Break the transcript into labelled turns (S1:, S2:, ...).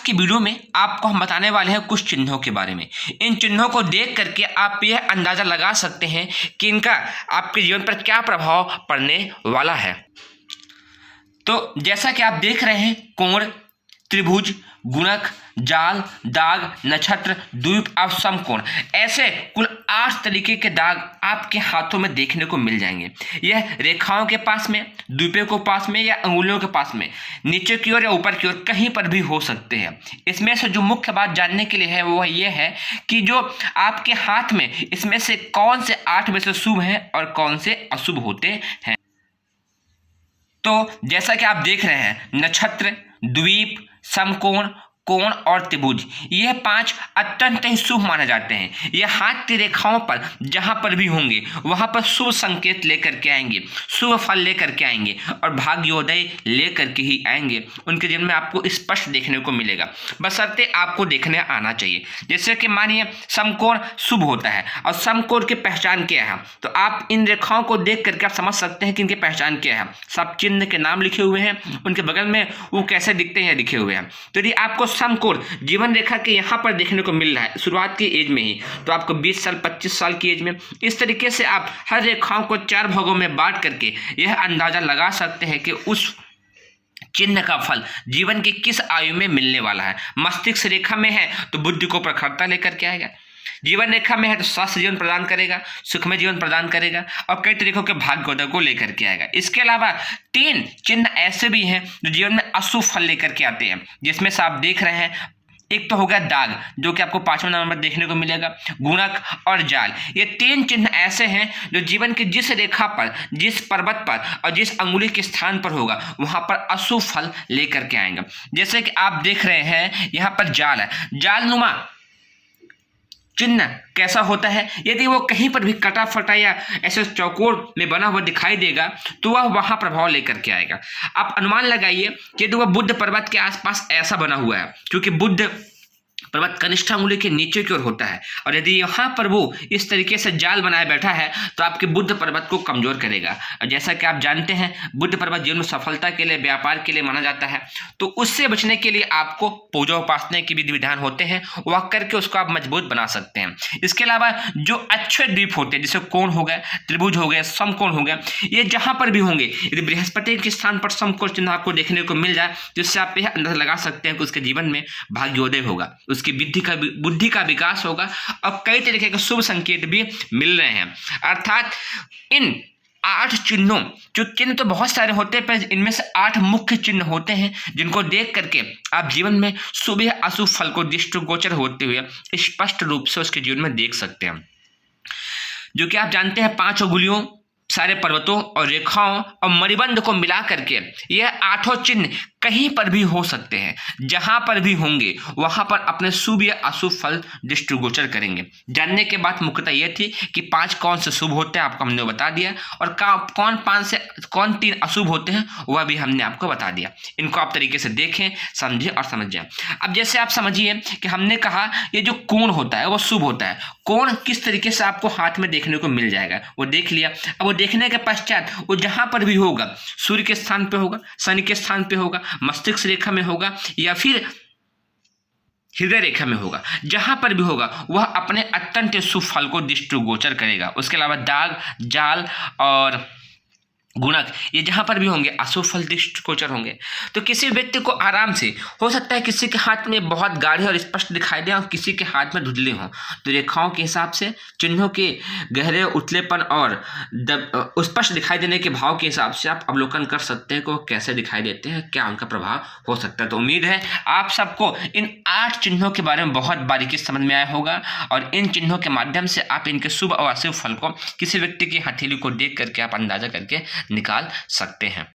S1: की वीडियो में आपको हम बताने वाले हैं कुछ चिन्हों के बारे में। इन चिन्हों को देख करके आप यह अंदाजा लगा सकते हैं कि इनका आपके जीवन पर क्या प्रभाव पड़ने वाला है। तो जैसा कि आप देख रहे हैं, कोण, त्रिभुज, गुणक, जाल, दाग, नक्षत्र, द्वीप और समकोण, ऐसे कुल 8 तरीके के दाग आपके हाथों में देखने को मिल जाएंगे। यह रेखाओं के पास में, द्वीपों के पास में या अंगुलियों के पास में, नीचे की ओर या ऊपर की ओर कहीं पर भी हो सकते हैं। इसमें से जो मुख्य बात जानने के लिए है वो ये है कि जो आपके हाथ में इसमें से कौन से 8 में से शुभ हैं और कौन से अशुभ होते हैं। तो जैसा कि आप देख रहे हैं, नक्षत्र, द्वीप, समकोण, कोण और त्रिभुज, यह 5 अत्यंत ही शुभ माने जाते हैं। यह हाथ की रेखाओं पर जहां पर भी होंगे वहां पर शुभ संकेत लेकर के आएंगे, शुभ फल लेकर के आएंगे और भाग्योदय लेकर के ही आएंगे। उनके जीवन में आपको स्पष्ट देखने को मिलेगा, बशर्ते आपको देखने आना चाहिए। जैसे कि मानिए समकोण शुभ होता है और समकोण की पहचान क्या है, तो आप इन रेखाओं को देख करके आप समझ सकते हैं कि इनकी पहचान क्या है। सब चिन्ह के नाम लिखे हुए हैं, उनके बगल में वो कैसे दिखते हैं लिखे हुए हैं। तो यदि आपको समकोण जीवन रेखा के यहाँ पर देखने को मिल रहा है शुरुआत की एज में ही, तो आपको 20 साल 25 साल की एज में इस तरीके से आप हर रेखाओं को 4 भागों में बांट करके यह अंदाजा लगा सकते हैं कि उस चिन्ह का फल जीवन की किस आयु में मिलने वाला है। मस्तिष्क रेखा में है तो बुद्धि को प्रखरता लेकर के आएगा, जीवन रेखा में है तो स्वास्थ्य जीवन प्रदान करेगा, सुखमय जीवन प्रदान करेगा और कई तरीकों के भाग्योदय को लेकर के आएगा। इसके अलावा 3 चिन्ह ऐसे भी हैं जो जीवन में अशुभ फल लेकर के आते हैं, जिसमें से आप देख रहे हैं, एक तो हो गया दाग जो कि आपको 5वां नंबर देखने को मिलेगा, गुणक और जाल। ये 3 चिन्ह ऐसे हैं जो जीवन की जिस रेखा पर, जिस पर्वत पर और जिस अंगुली के स्थान पर होगा वहां पर अशुभ फल लेकर के आएंगे। जैसे कि आप देख रहे हैं यहाँ पर जाल है, जालनुमा चिन्ह कैसा होता है, यदि वो कहीं पर भी कटा फटा या ऐसे चौकोर में बना हुआ दिखाई देगा तो वह वहां प्रभाव लेकर के आएगा। आप अनुमान लगाइए कि यदि वह बुद्ध पर्वत के आसपास ऐसा बना हुआ है, क्योंकि बुद्ध पर्वत कनिष्ठ अंगुली के नीचे की ओर होता है, और यदि यहाँ पर वो इस तरीके से जाल बनाए बैठा है तो आपके बुद्ध पर्वत को कमजोर करेगा। और जैसा कि आप जानते हैं, बुद्ध पर्वत जीवन में सफलता के लिए, व्यापार के लिए माना जाता है, तो उससे बचने के लिए आपको पूजा उपासना के विधि विधान होते हैं, वह करके उसको आप मजबूत बना सकते हैं। इसके अलावा जो अच्छे द्वीप होते हैं, जैसे कोण हो गए, त्रिभुज हो गए, समकोण हो गए, ये जहां पर भी होंगे, यदि बृहस्पति के स्थान पर समकोण चिन्ह आपको देखने को मिल जाए तो इससे आप यह अंदाजा लगा सकते हैं कि उसके जीवन में भाग्योदय होगा, उसकी बुद्धि का विकास होगा और कई तरीके के शुभ संकेत भी मिल रहे हैं। अर्थात इन 8 चिन्हों, जो चिन्ह तो बहुत सारे होते हैं पर इनमें से 8 मुख्य चिन्ह होते हैं जिनको देख करके आप जीवन में शुभ या अशुभ फल को दृष्टिगोचर होते हुए स्पष्ट रूप से उसके जीवन में देख सकते हैं। जो कि आप जानते हैं, 5 अंगुलियों, सारे पर्वतों और रेखाओं और मणिबंध को मिला करके यह 8 चिन्ह कहीं पर भी हो सकते हैं। जहां पर भी होंगे वहां पर अपने शुभ या अशुभ फल दृष्टिगोचर करेंगे। जानने के बाद मुख्यतः यह थी कि 5 कौन से शुभ होते हैं आपको हमने बता दिया, और कौन 3 अशुभ होते हैं वह भी हमने आपको बता दिया। इनको आप तरीके से देखें, समझें और समझ जाएं। अब जैसे आप समझिए कि हमने कहा ये जो कोण होता है वो शुभ होता है। कोण किस तरीके से आपको हाथ में देखने को मिल जाएगा वो देख लिया। अब वो देखने के पश्चात वो जहां पर भी होगा, सूर्य के स्थान पे होगा, शनि के स्थान पे होगा, मस्तिष्क रेखा में होगा या फिर हृदय रेखा में होगा, जहां पर भी होगा वह अपने अत्यंत शुभ फल को दृष्टिगोचर करेगा। उसके अलावा दाग, जाल और गुणक, ये जहां पर भी होंगे अशुभ फल दृष्टिगोचर होंगे। तो किसी व्यक्ति को आराम से, हो सकता है किसी के हाथ में बहुत गाढ़े और स्पष्ट दिखाई दे और किसी के हाथ में धुंधले हों, तो रेखाओं के हिसाब से, चिन्हों के गहरे उतलेपन और स्पष्ट दिखाई देने के भाव के हिसाब से आप अवलोकन कर सकते हैं कि वो कैसे दिखाई देते हैं, क्या उनका प्रभाव हो सकता है। तो उम्मीद है आप सबको इन 8 चिन्हों के बारे में बहुत बारीकी समझ में आया होगा, और इन चिन्हों के माध्यम से आप इनके शुभ और अशुभ फल को किसी व्यक्ति की हथेली को देख करके आप अंदाजा करके निकाल सकते हैं।